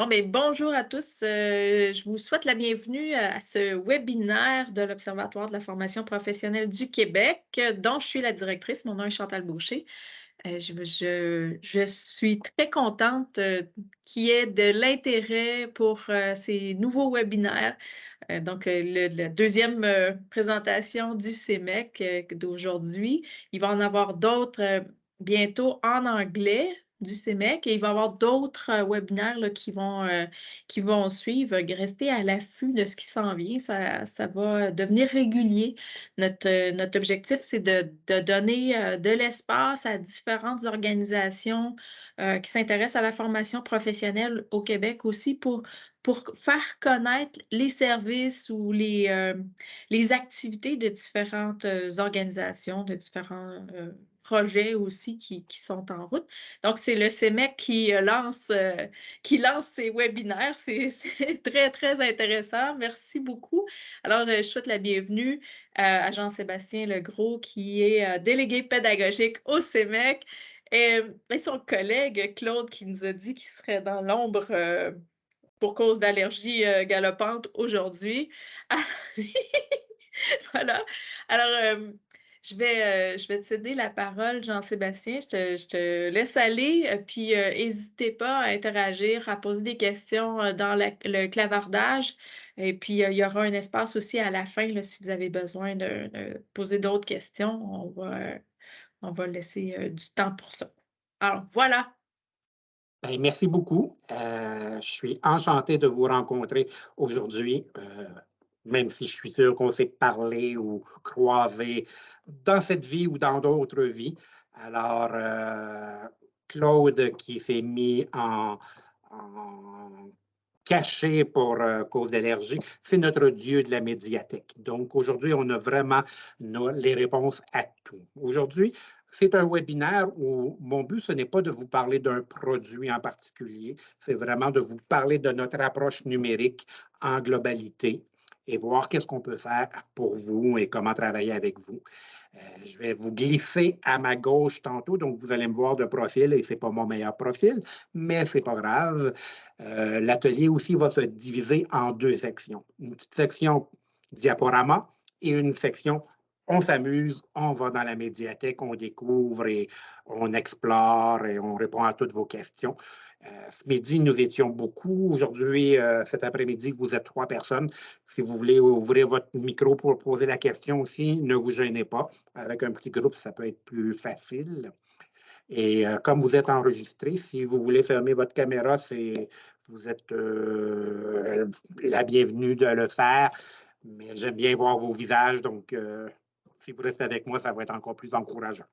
Bon, mais bonjour à tous. Je vous souhaite la bienvenue à ce webinaire de l'Observatoire de la formation professionnelle du Québec, dont je suis la directrice. Mon nom est Chantal Boucher. Je suis très contente qu'il y ait de l'intérêt pour ces nouveaux webinaires. La deuxième présentation du CEMEC d'aujourd'hui. Il va en avoir d'autres bientôt en anglais du CEMEC et il va y avoir d'autres webinaires là, qui vont suivre. Restez à l'affût de ce qui s'en vient. Ça va devenir régulier. Notre objectif, c'est de donner de l'espace à différentes organisations qui s'intéressent à la formation professionnelle au Québec aussi pour faire connaître les services ou les activités de différentes organisations, de différents projets aussi qui sont en route. Donc, c'est le CEMEC qui lance ces webinaires. C'est très, très intéressant. Merci beaucoup. Alors, je souhaite la bienvenue à Jean-Sébastien Legros, qui est délégué pédagogique au CEMEC, et son collègue Claude qui nous a dit qu'il serait dans l'ombre pour cause d'allergies galopantes aujourd'hui. Voilà. Alors, je vais te céder la parole, Jean-Sébastien. Je te laisse aller, puis n'hésitez pas à interagir, à poser des questions dans le clavardage. Et puis, il y aura un espace aussi à la fin, là, si vous avez besoin de poser d'autres questions. On va laisser du temps pour ça. Alors, voilà. Bien, merci beaucoup. Je suis enchanté de vous rencontrer aujourd'hui, même si je suis sûr qu'on s'est parlé ou croisé dans cette vie ou dans d'autres vies. Alors, Claude qui s'est mis en caché pour cause d'allergie, c'est notre dieu de la médiathèque. Donc, aujourd'hui, on a vraiment les réponses à tout. Aujourd'hui, c'est un webinaire où mon but, ce n'est pas de vous parler d'un produit en particulier, c'est vraiment de vous parler de notre approche numérique en globalité et voir qu'est-ce qu'on peut faire pour vous et comment travailler avec vous. Je vais vous glisser à ma gauche tantôt, donc vous allez me voir de profil et ce n'est pas mon meilleur profil, mais ce n'est pas grave. L'atelier aussi va se diviser en deux sections. Une petite section diaporama et une section on s'amuse, on va dans la médiathèque, on découvre et on explore et on répond à toutes vos questions. Ce midi, nous étions beaucoup. Aujourd'hui, cet après-midi, vous êtes 3 personnes. Si vous voulez ouvrir votre micro pour poser la question aussi, ne vous gênez pas. Avec un petit groupe, ça peut être plus facile. Et comme vous êtes enregistré, si vous voulez fermer votre caméra, vous êtes la bienvenue de le faire. Mais j'aime bien voir vos visages, donc si vous restez avec moi, ça va être encore plus encourageant.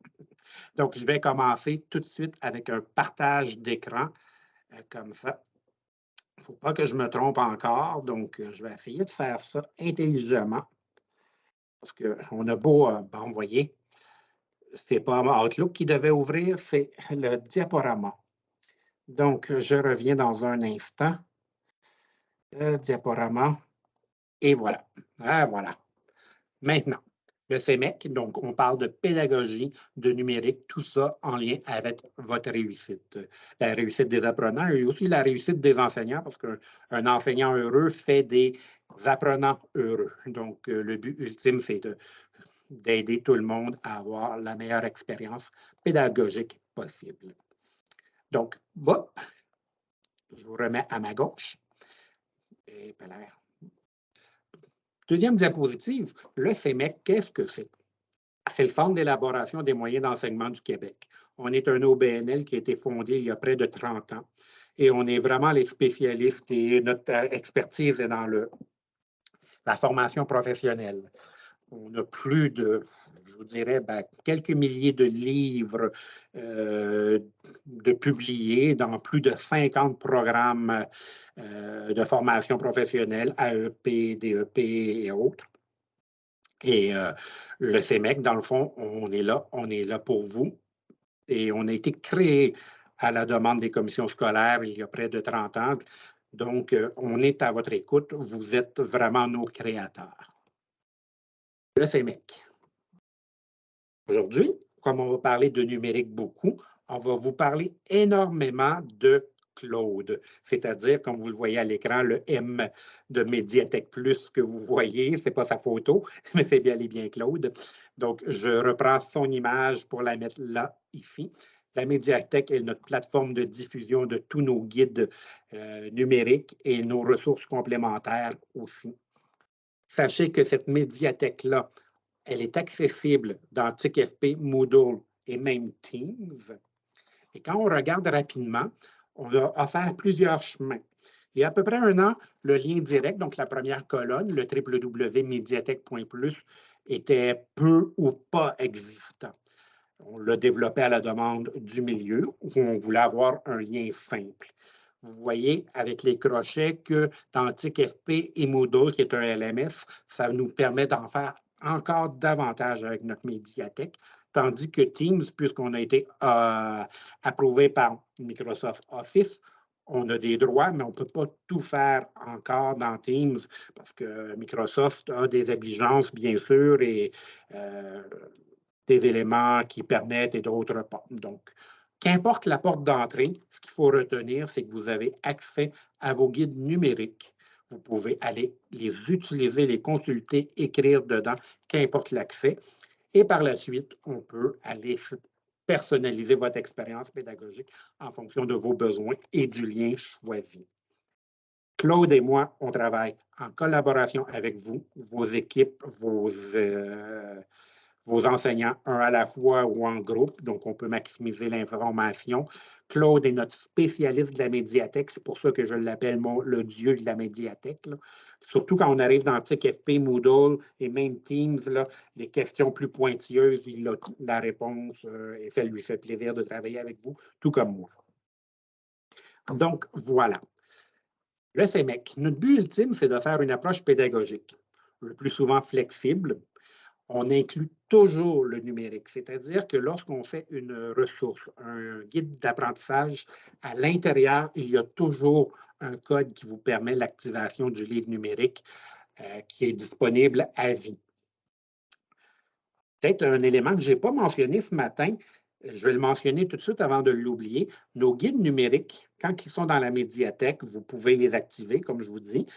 Donc, je vais commencer tout de suite avec un partage d'écran, comme ça. Il ne faut pas que je me trompe encore, donc je vais essayer de faire ça intelligemment. Parce qu'on a beau, bon, vous voyez, ce n'est pas Outlook qui devait ouvrir, c'est le diaporama. Donc, je reviens dans un instant. Le diaporama. Et voilà. Ah, voilà. Maintenant, le CEMEC, donc on parle de pédagogie, de numérique, tout ça en lien avec votre réussite. La réussite des apprenants et aussi la réussite des enseignants, parce qu'un enseignant heureux fait des apprenants heureux. Donc, le but ultime, c'est d'aider tout le monde à avoir la meilleure expérience pédagogique possible. Donc, bon, je vous remets à ma gauche. Et deuxième diapositive, le CEMEC, qu'est-ce que c'est? C'est le Centre d'élaboration des moyens d'enseignement du Québec. On est un OBNL qui a été fondé il y a près de 30 ans et on est vraiment les spécialistes et notre expertise est dans la formation professionnelle. On a plus de, je vous dirais, quelques milliers de livres de publiés dans plus de 50 programmes de formation professionnelle, AEP, DEP et autres. Et le CEMEC, dans le fond, on est là pour vous. Et on a été créé à la demande des commissions scolaires il y a près de 30 ans. Donc, on est à votre écoute. Vous êtes vraiment nos créateurs. Le CEMEC. Aujourd'hui, comme on va parler de numérique beaucoup, on va vous parler énormément de Claude, c'est-à-dire, comme vous le voyez à l'écran, le M de Médiathèque Plus que vous voyez, ce n'est pas sa photo, mais c'est bien et bien Claude. Donc, je reprends son image pour la mettre là, ici. La médiathèque est notre plateforme de diffusion de tous nos guides numériques et nos ressources complémentaires aussi. Sachez que cette médiathèque-là, elle est accessible dans TICFP, Moodle et même Teams. Et quand on regarde rapidement, on a offert plusieurs chemins. Il y a à peu près un an, le lien direct, donc la première colonne, le www.mediathèque.plus, était peu ou pas existant. On l'a développé à la demande du milieu, où on voulait avoir un lien simple. Vous voyez avec les crochets que dans TICFP et Moodle, qui est un LMS, ça nous permet d'en faire encore davantage avec notre médiathèque, tandis que Teams, puisqu'on a été approuvé par Microsoft Office, on a des droits, mais on ne peut pas tout faire encore dans Teams parce que Microsoft a des exigences, bien sûr, et des éléments qui permettent et d'autres pas. Donc, qu'importe la porte d'entrée, ce qu'il faut retenir, c'est que vous avez accès à vos guides numériques. Vous pouvez aller les utiliser, les consulter, écrire dedans, qu'importe l'accès. Et par la suite, on peut aller personnaliser votre expérience pédagogique en fonction de vos besoins et du lien choisi. Claude et moi, on travaille en collaboration avec vous, vos équipes, vos enseignants, un à la fois ou en groupe, donc on peut maximiser l'information. Claude est notre spécialiste de la médiathèque, c'est pour ça que je l'appelle le dieu de la médiathèque. Là. Surtout quand on arrive dans TICFP, Moodle et même Teams, là, les questions plus pointilleuses, il a la réponse et ça lui fait plaisir de travailler avec vous, tout comme moi. Donc, voilà. Le CEMEC, notre but ultime, c'est de faire une approche pédagogique, le plus souvent flexible. On inclut toujours le numérique, c'est-à-dire que lorsqu'on fait une ressource, un guide d'apprentissage, à l'intérieur, il y a toujours un code qui vous permet l'activation du livre numérique qui est disponible à vie. Peut-être un élément que je n'ai pas mentionné ce matin, je vais le mentionner tout de suite avant de l'oublier. Nos guides numériques, quand ils sont dans la médiathèque, vous pouvez les activer, comme je vous dis,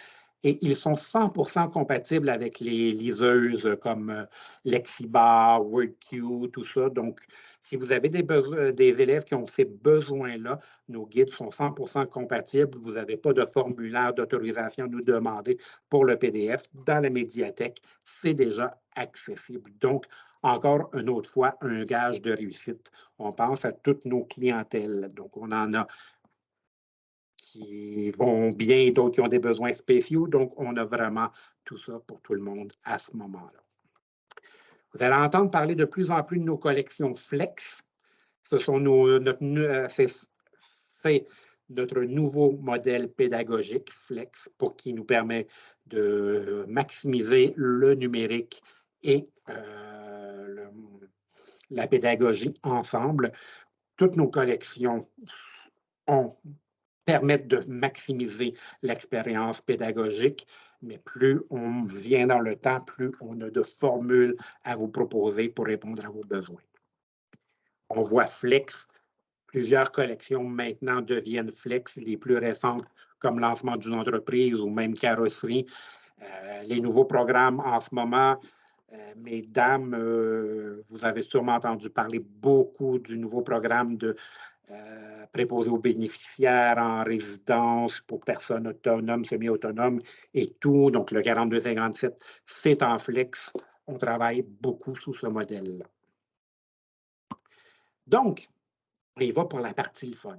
et ils sont 100% compatibles avec les liseuses comme Lexibar, WordQ, tout ça. Donc, si vous avez des élèves qui ont ces besoins-là, nos guides sont 100% compatibles. Vous n'avez pas de formulaire d'autorisation à nous demander pour le PDF. Dans la médiathèque, c'est déjà accessible. Donc, encore une autre fois, un gage de réussite. On pense à toutes nos clientèles. Donc, on en a qui vont bien, d'autres qui ont des besoins spéciaux. Donc, on a vraiment tout ça pour tout le monde à ce moment-là. Vous allez entendre parler de plus en plus de nos collections Flex. Ce sont c'est notre nouveau modèle pédagogique Flex qui nous permet de maximiser le numérique et la pédagogie ensemble. Toutes nos collections permettent de maximiser l'expérience pédagogique, mais plus on vient dans le temps, plus on a de formules à vous proposer pour répondre à vos besoins. On voit Flex, plusieurs collections maintenant deviennent Flex, les plus récentes comme lancement d'une entreprise ou même carrosserie. Les nouveaux programmes en ce moment, mesdames, vous avez sûrement entendu parler beaucoup du nouveau programme de préposé aux bénéficiaires en résidence pour personnes autonomes, semi-autonomes et tout. Donc, le 4257, c'est en Flex. On travaille beaucoup sous ce modèle-là. Donc, on y va pour la partie fun.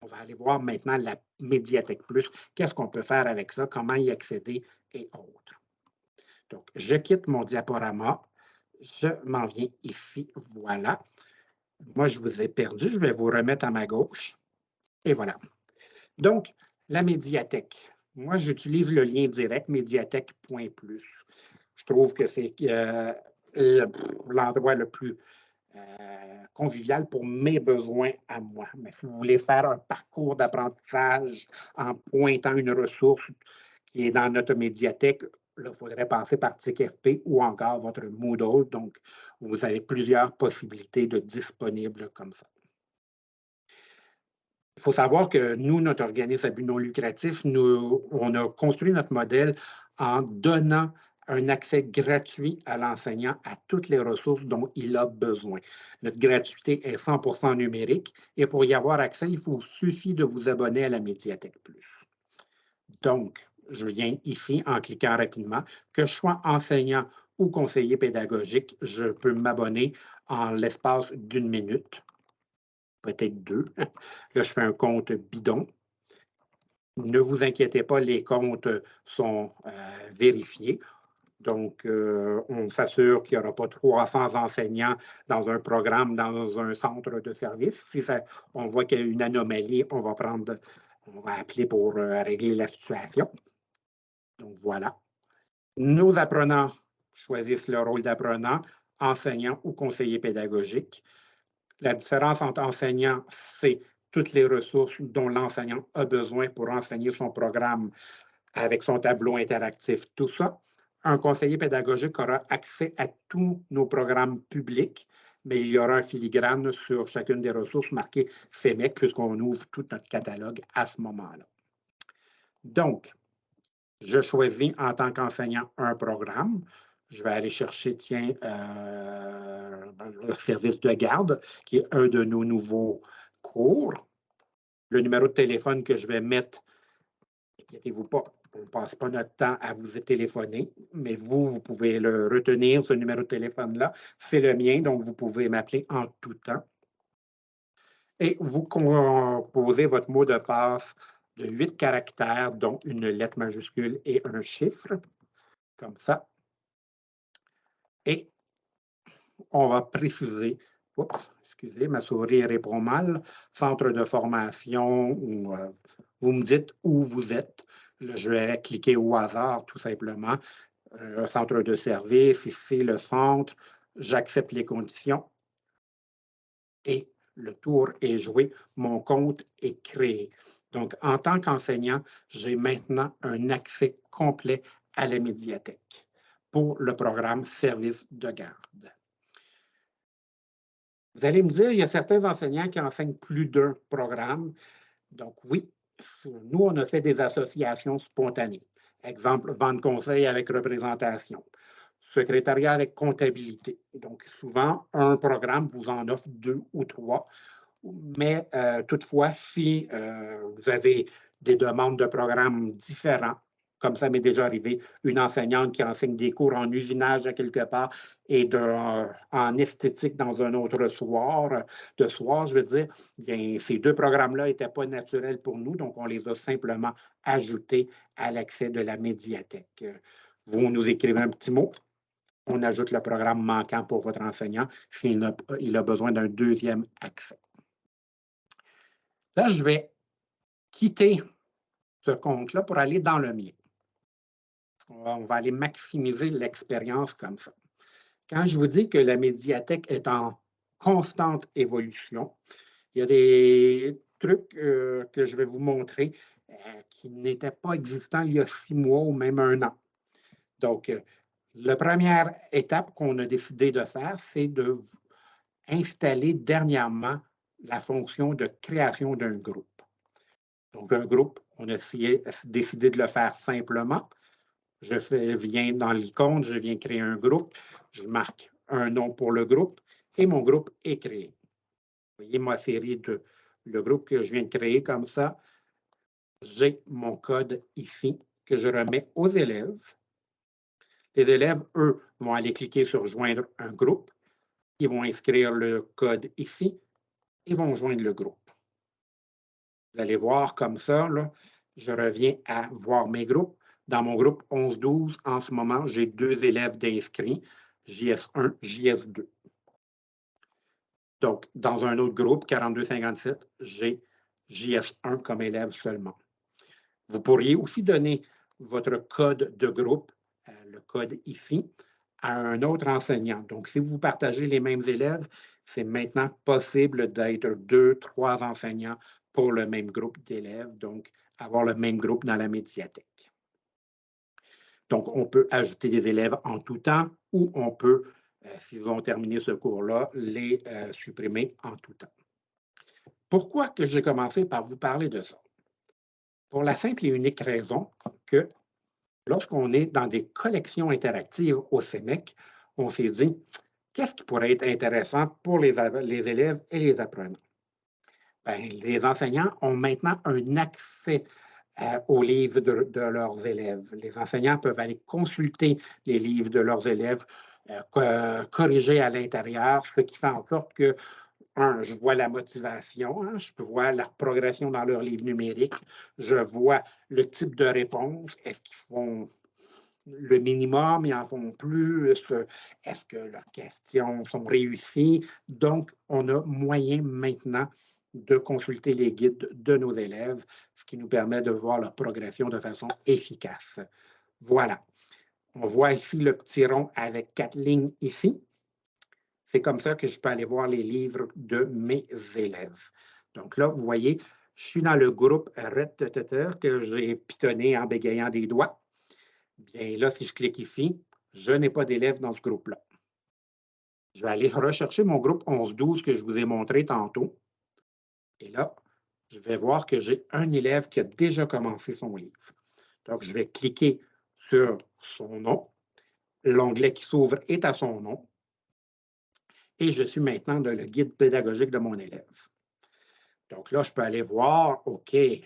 On va aller voir maintenant la Médiathèque Plus. Qu'est-ce qu'on peut faire avec ça? Comment y accéder et autres. Donc, je quitte mon diaporama. Je m'en viens ici. Voilà. Moi, je vous ai perdu. Je vais vous remettre à ma gauche. Et voilà. Donc, la médiathèque. Moi, j'utilise le lien direct, médiathèque.plus. Je trouve que c'est l'endroit le plus convivial pour mes besoins à moi. Mais si vous voulez faire un parcours d'apprentissage en pointant une ressource qui est dans notre médiathèque, il faudrait passer par TICFP ou encore votre Moodle. Donc, vous avez plusieurs possibilités de disponibles comme ça. Il faut savoir que nous, notre organisme à but non lucratif, on a construit notre modèle en donnant un accès gratuit à l'enseignant à toutes les ressources dont il a besoin. Notre gratuité est 100% numérique et pour y avoir accès, il suffit de vous abonner à la Médiathèque Plus. Donc, je viens ici en cliquant rapidement, que je sois enseignant ou conseiller pédagogique, je peux m'abonner en l'espace d'1 minute, peut-être 2. Là, je fais un compte bidon. Ne vous inquiétez pas, les comptes sont vérifiés. Donc, on s'assure qu'il n'y aura pas 300 enseignants dans un programme, dans un centre de service. Si on voit qu'il y a une anomalie, on va appeler pour régler la situation. Donc, voilà. Nos apprenants choisissent le rôle d'apprenant, enseignant ou conseiller pédagogique. La différence entre enseignant, c'est toutes les ressources dont l'enseignant a besoin pour enseigner son programme avec son tableau interactif, tout ça. Un conseiller pédagogique aura accès à tous nos programmes publics, mais il y aura un filigrane sur chacune des ressources marquées FEMEC, puisqu'on ouvre tout notre catalogue à ce moment-là. Donc, je choisis en tant qu'enseignant un programme. Je vais aller chercher, tiens, le service de garde, qui est un de nos nouveaux cours. Le numéro de téléphone que je vais mettre, inquiétez-vous pas, on ne passe pas notre temps à vous téléphoner, mais vous pouvez le retenir, ce numéro de téléphone-là. C'est le mien, donc vous pouvez m'appeler en tout temps. Et vous composez votre mot de passe de 8 caractères, dont une lettre majuscule et un chiffre, comme ça. Et on va préciser, oups, excusez, ma souris répond mal, centre de formation, ou vous me dites où vous êtes. Là, je vais cliquer au hasard, tout simplement. Centre de service, ici le centre, j'accepte les conditions et le tour est joué, mon compte est créé. Donc, en tant qu'enseignant, j'ai maintenant un accès complet à la médiathèque pour le programme Service de garde. Vous allez me dire, il y a certains enseignants qui enseignent plus d'un programme. Donc, oui, nous, on a fait des associations spontanées. Exemple, vente conseil avec représentation. Secrétariat avec comptabilité. Donc, souvent, un programme vous en offre 2 ou 3. Mais toutefois, si vous avez des demandes de programmes différents, comme ça m'est déjà arrivé, une enseignante qui enseigne des cours en usinage à quelque part et en esthétique dans un autre soir, je veux dire, bien, ces 2 programmes-là n'étaient pas naturels pour nous, donc on les a simplement ajoutés à l'accès de la médiathèque. Vous nous écrivez un petit mot, on ajoute le programme manquant pour votre enseignant s'il a besoin d'un 2e accès. Là, je vais quitter ce compte-là pour aller dans le mien. On va aller maximiser l'expérience comme ça. Quand je vous dis que la médiathèque est en constante évolution, il y a des trucs que je vais vous montrer qui n'étaient pas existants il y a 6 mois ou même 1 an. Donc, la première étape qu'on a décidé de faire, c'est d'installer dernièrement la fonction de création d'un groupe. Donc, un groupe, on a décidé de le faire simplement. Je viens dans l'icône, je viens créer un groupe, je marque un nom pour le groupe et mon groupe est créé. Vous voyez ma série le groupe que je viens de créer comme ça. J'ai mon code ici que je remets aux élèves. Les élèves, eux, vont aller cliquer sur « Joindre un groupe ». Ils vont inscrire le code ici et vont joindre le groupe. Vous allez voir comme ça, là, je reviens à voir mes groupes. Dans mon groupe 11-12, en ce moment, j'ai 2 élèves d'inscrits, JS1, JS2. Donc, dans un autre groupe, 42-57, j'ai JS1 comme élève seulement. Vous pourriez aussi donner votre code de groupe, le code ici, à un autre enseignant. Donc, si vous partagez les mêmes élèves, c'est maintenant possible d'être 2, 3 enseignants pour le même groupe d'élèves, donc avoir le même groupe dans la médiathèque. Donc, on peut ajouter des élèves en tout temps ou on peut, s'ils ont terminé ce cours-là, les supprimer en tout temps. Pourquoi que j'ai commencé par vous parler de ça? Pour la simple et unique raison que lorsqu'on est dans des collections interactives au CEMEC, on s'est dit, qu'est-ce qui pourrait être intéressant pour les élèves et les apprenants? Bien, les enseignants ont maintenant un accès aux livres de leurs élèves. Les enseignants peuvent aller consulter les livres de leurs élèves, corriger à l'intérieur, ce qui fait en sorte que, je vois la motivation, hein, je peux voir la progression dans leur livre numérique, je vois le type de réponse, est-ce qu'ils font le minimum, ils en font plus, est-ce que leurs questions sont réussies? Donc, on a moyen maintenant de consulter les guides de nos élèves, ce qui nous permet de voir leur progression de façon efficace. Voilà. On voit ici le petit rond avec 4 lignes ici. C'est comme ça que je peux aller voir les livres de mes élèves. Donc là, vous voyez, je suis dans le groupe Red Tutor que j'ai pitonné en bégayant des doigts. Bien là, si je clique ici, je n'ai pas d'élèves dans ce groupe-là. Je vais aller rechercher mon groupe 11-12 que je vous ai montré tantôt. Et là, je vais voir que j'ai un élève qui a déjà commencé son livre. Donc, je vais cliquer sur son nom. L'onglet qui s'ouvre est à son nom. Et je suis maintenant dans le guide pédagogique de mon élève. Donc là, je peux aller voir, OK, il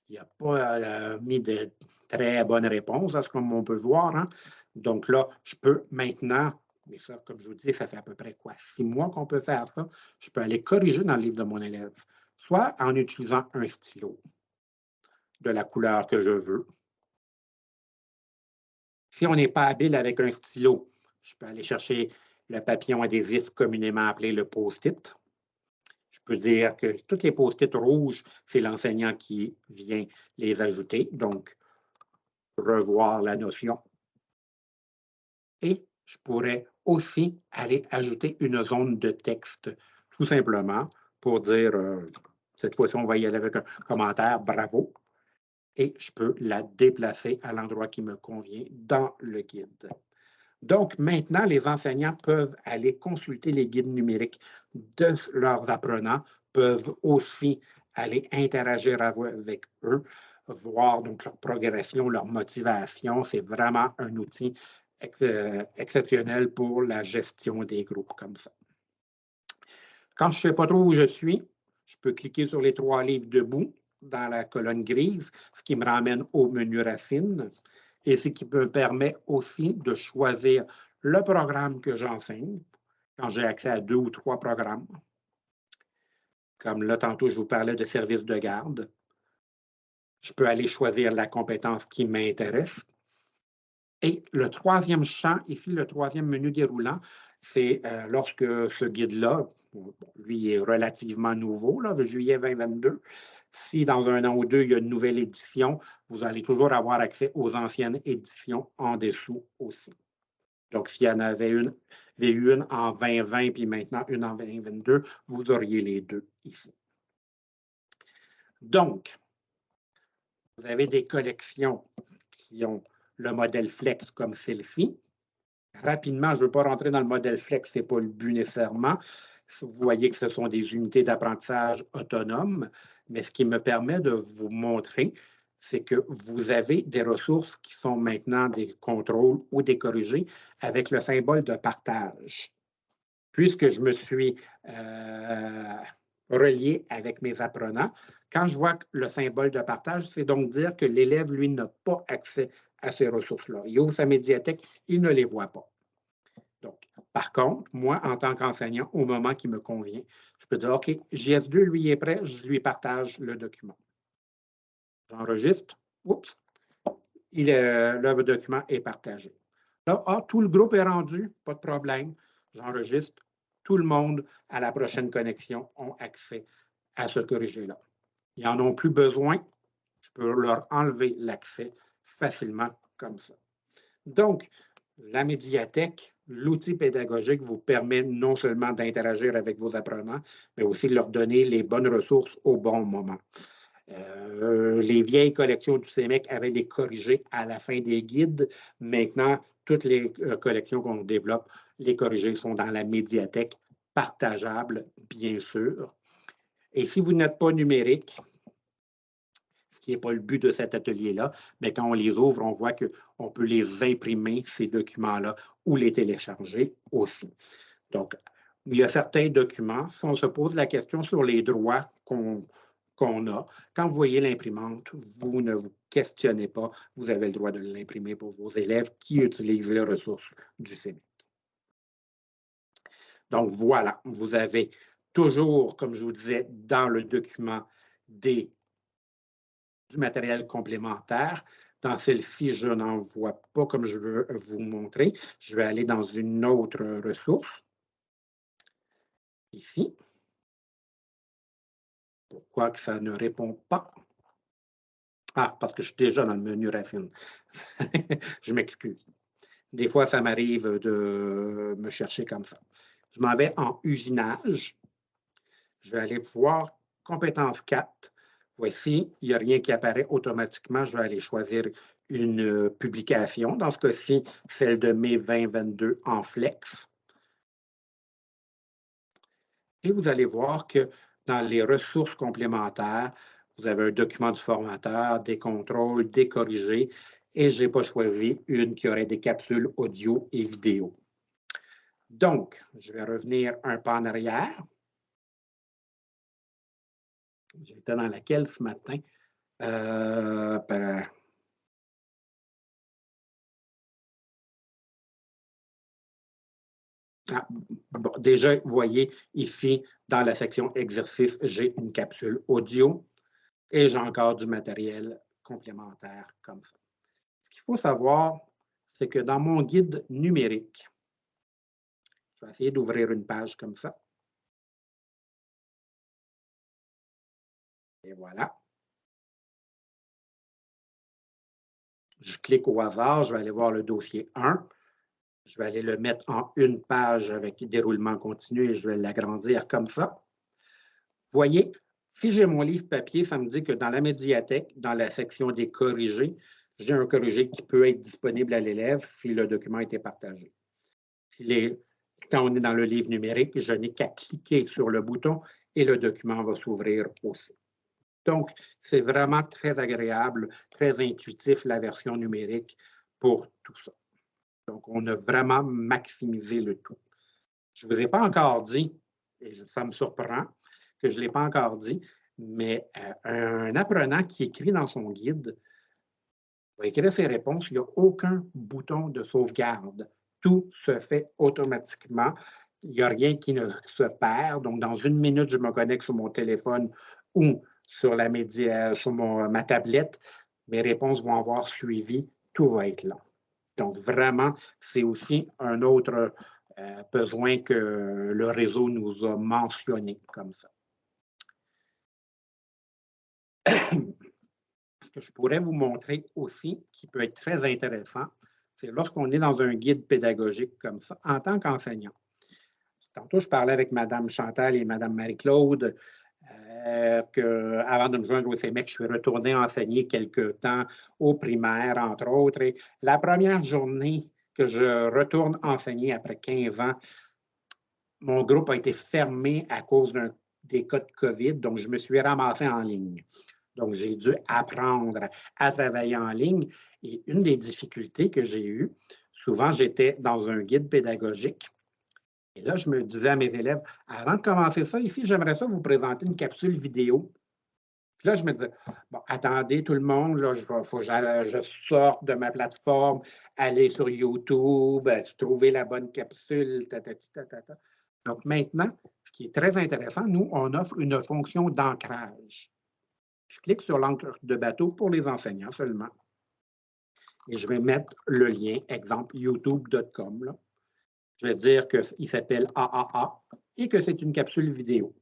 n'a pas mis de très bonnes réponses, à ce qu'on peut voir. Hein? Donc là, je peux maintenant, mais ça, comme je vous dis, ça fait à peu près 6 mois qu'on peut faire ça. Je peux aller corriger dans le livre de mon élève, soit en utilisant un stylo de la couleur que je veux. Si on n'est pas habile avec un stylo, je peux aller chercher le papillon adhésif communément appelé le post-it. Je peux dire que toutes les post-it rouges, c'est l'enseignant qui vient les ajouter, donc revoir la notion. Et je pourrais aussi aller ajouter une zone de texte, tout simplement, pour dire, cette fois-ci, on va y aller avec un commentaire, bravo, et je peux la déplacer à l'endroit qui me convient dans le guide. Donc, maintenant, les enseignants peuvent aller consulter les guides numériques de leurs apprenants, peuvent aussi aller interagir avec eux, voir donc leur progression, leur motivation. C'est vraiment un outil exceptionnel pour la gestion des groupes comme ça. Quand je ne sais pas trop où je suis, je peux cliquer sur les 3 livres debout dans la colonne grise, ce qui me ramène au menu Racines et ce qui me permet aussi de choisir le programme que j'enseigne quand j'ai accès à 2 ou 3 programmes. Comme là, tantôt, je vous parlais de service de garde. Je peux aller choisir la compétence qui m'intéresse. Et le 3e champ, ici, le 3e menu déroulant, c'est lorsque ce guide-là, lui est relativement nouveau, là, de juillet 2022, si dans 1 an ou 2, il y a une nouvelle édition, vous allez toujours avoir accès aux anciennes éditions en dessous aussi. Donc, s'il y en avait eu une en 2020 puis maintenant une en 2022, vous auriez les deux ici. Donc, vous avez des collections qui ont le modèle Flex comme celle-ci. Rapidement, je ne veux pas rentrer dans le modèle Flex, ce n'est pas le but nécessairement. Vous voyez que ce sont des unités d'apprentissage autonomes, mais ce qui me permet de vous montrer, c'est que vous avez des ressources qui sont maintenant des contrôles ou des corrigés avec le symbole de partage. Puisque je me suis relié avec mes apprenants, quand je vois le symbole de partage, c'est donc dire que l'élève, lui, n'a pas accès à ces ressources-là. Il ouvre sa médiathèque, il ne les voit pas. Donc, par contre, moi, en tant qu'enseignant, au moment qui me convient, je peux dire, OK, JS2, lui, est prêt, je lui partage le document. J'enregistre, oups, le document est partagé. Là, tout le groupe est rendu, pas de problème, j'enregistre, tout le monde à la prochaine connexion ont accès à ce corrigé-là. Ils n'en ont plus besoin, je peux leur enlever l'accès facilement comme ça. Donc, la médiathèque, l'outil pédagogique vous permet non seulement d'interagir avec vos apprenants, mais aussi de leur donner les bonnes ressources au bon moment. Les vieilles collections du CEMEC avaient les corrigés à la fin des guides. Maintenant, toutes les collections qu'on développe, les corrigés sont dans la médiathèque partageable, bien sûr. Et si vous n'êtes pas numérique, ce qui n'est pas le but de cet atelier-là, mais quand on les ouvre, on voit qu'on peut les imprimer, ces documents-là, ou les télécharger aussi. Donc, il y a certains documents, si on se pose la question sur les droits qu'on a, quand vous voyez l'imprimante, vous ne vous questionnez pas, vous avez le droit de l'imprimer pour vos élèves qui utilisent les ressources du CEBEC. Donc, voilà, vous avez toujours, comme je vous disais, dans le document du matériel complémentaire. Dans celle-ci, je n'en vois pas comme je veux vous montrer. Je vais aller dans une autre ressource. Ici. Pourquoi que ça ne répond pas? Ah, parce que je suis déjà dans le menu Racine. Je m'excuse. Des fois, ça m'arrive de me chercher comme ça. Je m'en vais en usinage. Je vais aller voir compétence 4. Voici, il n'y a rien qui apparaît automatiquement. Je vais aller choisir une publication. Dans ce cas-ci, celle de mai 2022 en flex. Et vous allez voir que dans les ressources complémentaires, vous avez un document du formateur, des contrôles, des corrigés, et je n'ai pas choisi une qui aurait des capsules audio et vidéo. Donc, je vais revenir un pas en arrière. J'étais dans laquelle ce matin? Bon, déjà, vous voyez ici, dans la section exercice, j'ai une capsule audio et j'ai encore du matériel complémentaire comme ça. Ce qu'il faut savoir, c'est que dans mon guide numérique, je vais essayer d'ouvrir une page comme ça. Et voilà. Je clique au hasard, je vais aller voir le dossier 1. Je vais aller le mettre en une page avec déroulement continu et je vais l'agrandir comme ça. Vous voyez, si j'ai mon livre papier, ça me dit que dans la médiathèque, dans la section des corrigés, j'ai un corrigé qui peut être disponible à l'élève si le document a été partagé. Quand on est dans le livre numérique, je n'ai qu'à cliquer sur le bouton et le document va s'ouvrir aussi. Donc, c'est vraiment très agréable, très intuitif, la version numérique pour tout ça. Donc, on a vraiment maximisé le tout. Je ne vous ai pas encore dit, et ça me surprend que je ne l'ai pas encore dit, mais un apprenant qui écrit dans son guide va écrire ses réponses, il n'y a aucun bouton de sauvegarde. Tout se fait automatiquement. Il n'y a rien qui ne se perd. Donc, dans une minute, je me connecte sur mon téléphone ou sur ma tablette. Mes réponses vont avoir suivi. Tout va être là. Donc, vraiment, c'est aussi un autre besoin que le réseau nous a mentionné comme ça. Ce que je pourrais vous montrer aussi, qui peut être très intéressant, c'est lorsqu'on est dans un guide pédagogique comme ça, en tant qu'enseignant. Tantôt, je parlais avec Mme Chantal et Mme Marie-Claude qu'avant de me joindre au CEMEC, je suis retourné enseigner quelques temps au primaire, entre autres. Et la première journée que je retourne enseigner après 15 ans, mon groupe a été fermé à cause des cas de COVID, donc je me suis ramassé en ligne. Donc, j'ai dû apprendre à travailler en ligne. Et une des difficultés que j'ai eues, souvent, j'étais dans un guide pédagogique. Et là, je me disais à mes élèves, avant de commencer ça, ici, j'aimerais ça vous présenter une capsule vidéo. Puis là, je me disais, bon, attendez tout le monde, il faut que je sorte de ma plateforme, aller sur YouTube, trouver la bonne capsule, Donc maintenant, ce qui est très intéressant, nous, on offre une fonction d'ancrage. Je clique sur l'encre de bateau pour les enseignants seulement. Et je vais mettre le lien, exemple, youtube.com. Je vais dire qu'il s'appelle AAA et que c'est une capsule vidéo.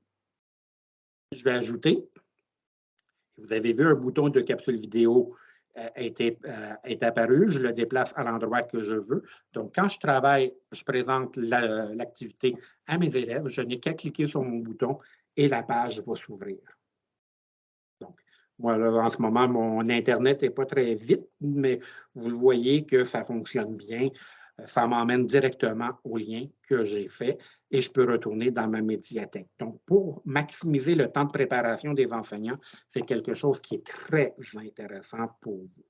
Je vais ajouter. Vous avez vu un bouton de capsule vidéo est apparu. Je le déplace à l'endroit que je veux. Donc, quand je travaille, je présente l'activité à mes élèves. Je n'ai qu'à cliquer sur mon bouton et la page va s'ouvrir. Donc, moi, là, en ce moment, mon Internet n'est pas très vite, mais vous le voyez que ça fonctionne bien. ça m'emmène directement au lien que j'ai fait et je peux retourner dans ma médiathèque. Donc, pour maximiser le temps de préparation des enseignants, c'est quelque chose qui est très intéressant pour vous.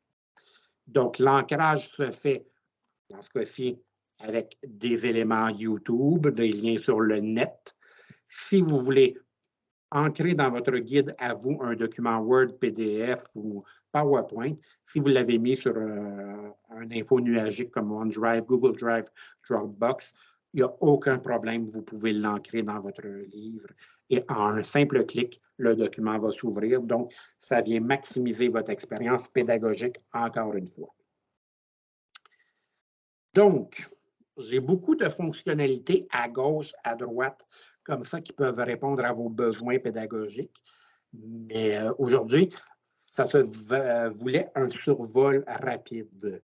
Donc, l'ancrage se fait, dans ce cas-ci, avec des éléments YouTube, des liens sur le net. Si vous voulez ancrer dans votre guide à vous un document Word, PDF ou PowerPoint, si vous l'avez mis sur un info nuagique comme OneDrive, Google Drive, Dropbox, il n'y a aucun problème, vous pouvez l'ancrer dans votre livre et en un simple clic, le document va s'ouvrir. Donc, ça vient maximiser votre expérience pédagogique encore une fois. Donc, j'ai beaucoup de fonctionnalités à gauche, à droite, comme ça, qui peuvent répondre à vos besoins pédagogiques. Mais aujourd'hui, ça se voulait un survol rapide.